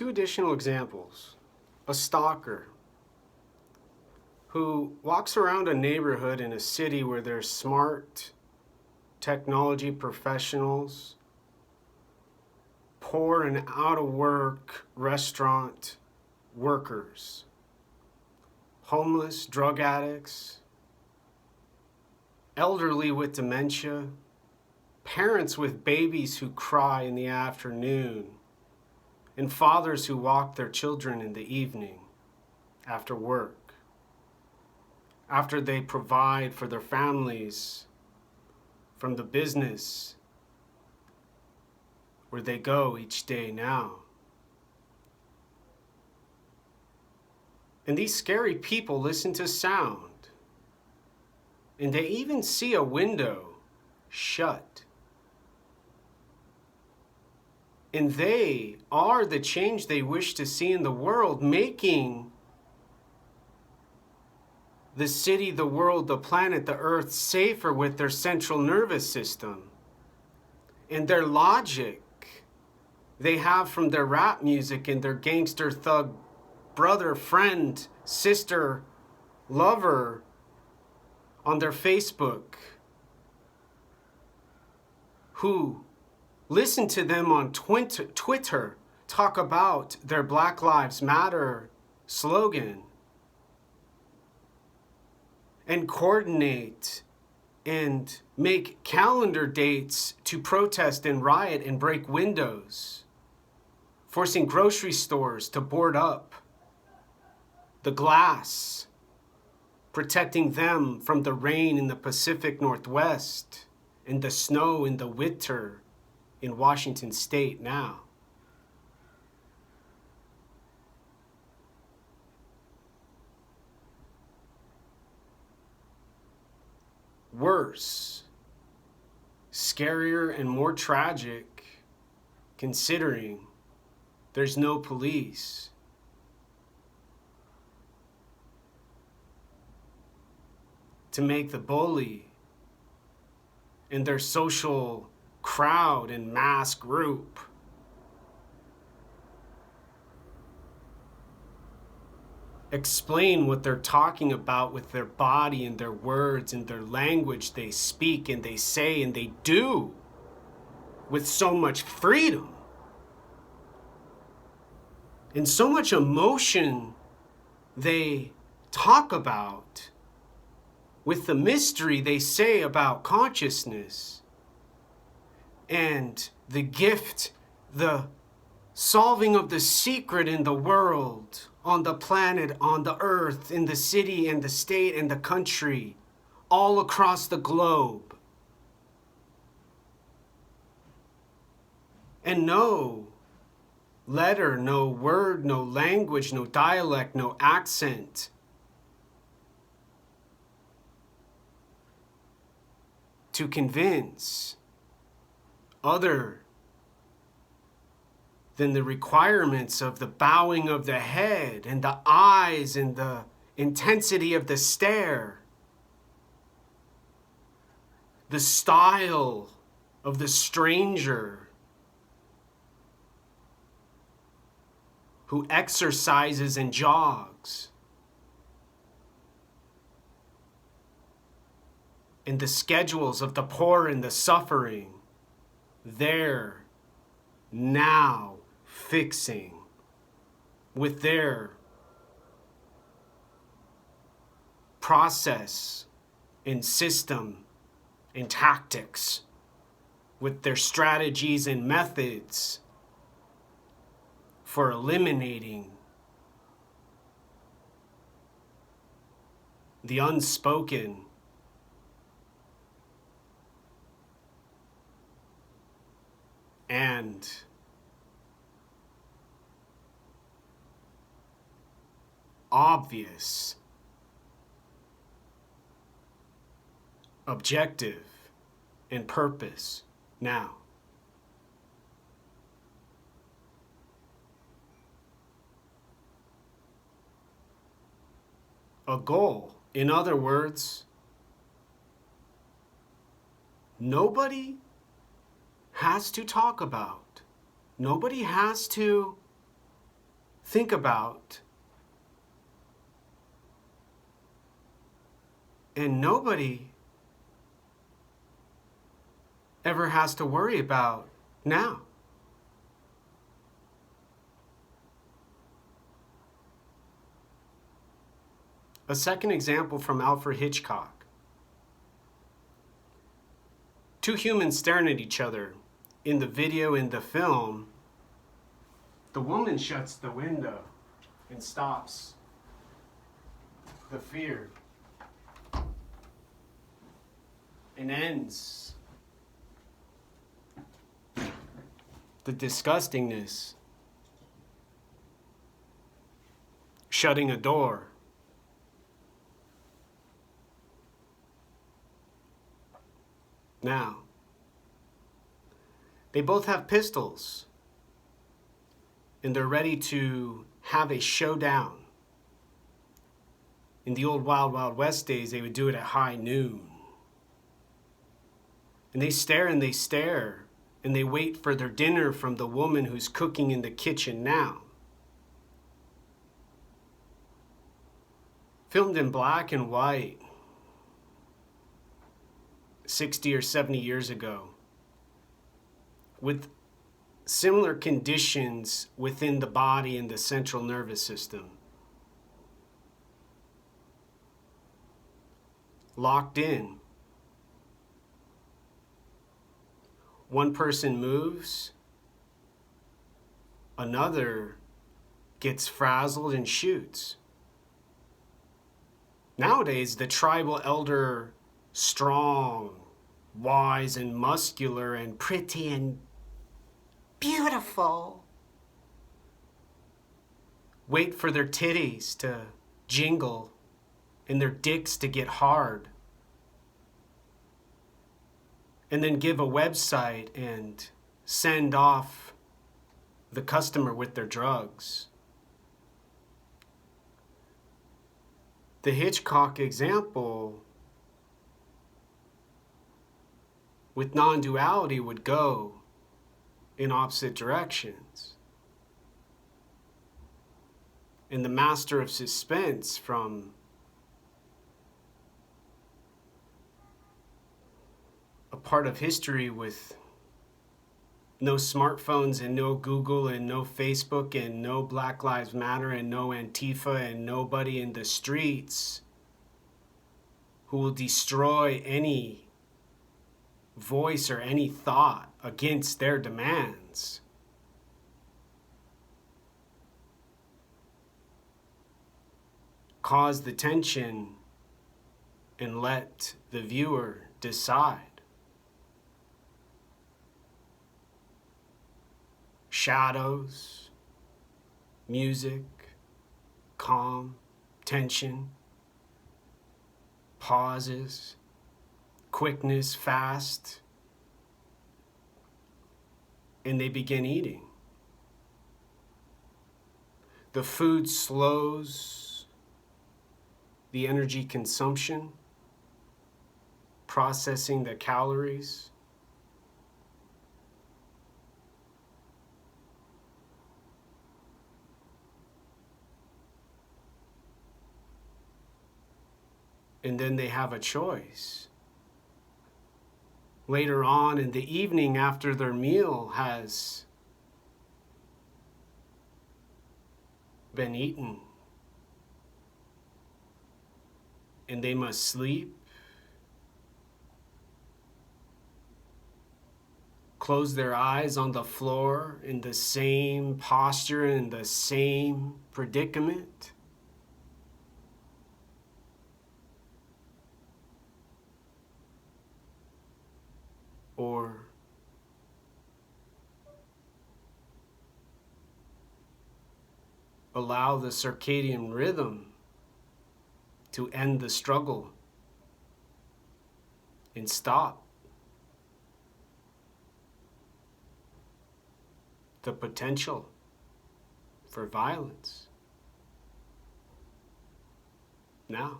Two additional examples. A stalker who walks around a neighborhood in a city where there's smart technology professionals, poor and out-of-work restaurant workers, homeless, drug addicts, elderly with dementia, parents with babies who cry in the afternoon, and fathers who walk their children in the evening after work, after they provide for their families from the business where they go each day now. And these scary people listen to sound, and they even see a window shut. And they are the change they wish to see in the world, making the city, the world, the planet, the earth safer with their central nervous system. And their logic they have from their rap music and their gangster thug brother, friend, sister, lover on their Facebook, who listen to them on Twitter talk about their Black Lives Matter slogan and coordinate and make calendar dates to protest and riot and break windows, forcing grocery stores to board up the glass, protecting them from the rain in the Pacific Northwest and the snow in the winter in Washington State now. Worse, scarier, and more tragic, considering there's no police. To make the bully and their social crowd and mass group explain what they're talking about with their body and their words and their language they speak and they say and they do with so much freedom and so much emotion they talk about with the mystery they say about consciousness and the gift, the solving of the secret in the world, on the planet, on the earth, in the city and the state and the country, all across the globe. And no letter, no word, no language, no dialect, no accent to convince other than the requirements of the bowing of the head and the eyes and the intensity of the stare, the style of the stranger who exercises and jogs, and the schedules of the poor and the suffering, they're now fixing with their process and system and tactics, with their strategies and methods for eliminating the unspoken and obvious, objective, and purpose now. A goal. In other words, nobody has to talk about. Nobody has to think about. And nobody ever has to worry about now. A second example from Alfred Hitchcock. Two humans staring at each other. In the video, in the film, the woman shuts the window and stops the fear and ends the disgustingness. Shutting a door. Now, they both have pistols, and they're ready to have a showdown. In the old Wild Wild West days, they would do it at high noon. And they stare and they stare, and they wait for their dinner from the woman who's cooking in the kitchen now. Filmed in black and white, 60 or 70 years ago, with similar conditions within the body and the central nervous system. Locked in. One person moves, another gets frazzled and shoots. Nowadays, the tribal elder, strong, wise and muscular and pretty and beautiful, wait for their titties to jingle and their dicks to get hard, and then give a website and send off the customer with their drugs. The Hitchcock example with non-duality would go in opposite directions. And the master of suspense from a part of history with no smartphones and no Google and no Facebook and no Black Lives Matter and no Antifa and nobody in the streets who will destroy any voice or any thought against their demands. Cause the tension and let the viewer decide. Shadows, music, calm, tension, pauses, quickness, fast, and they begin eating. The food slows the energy consumption, processing the calories. And then they have a choice. Later on in the evening, after their meal has been eaten, and they must sleep, close their eyes on the floor in the same posture, in the same predicament. Or allow the circadian rhythm to end the struggle and stop the potential for violence. Now.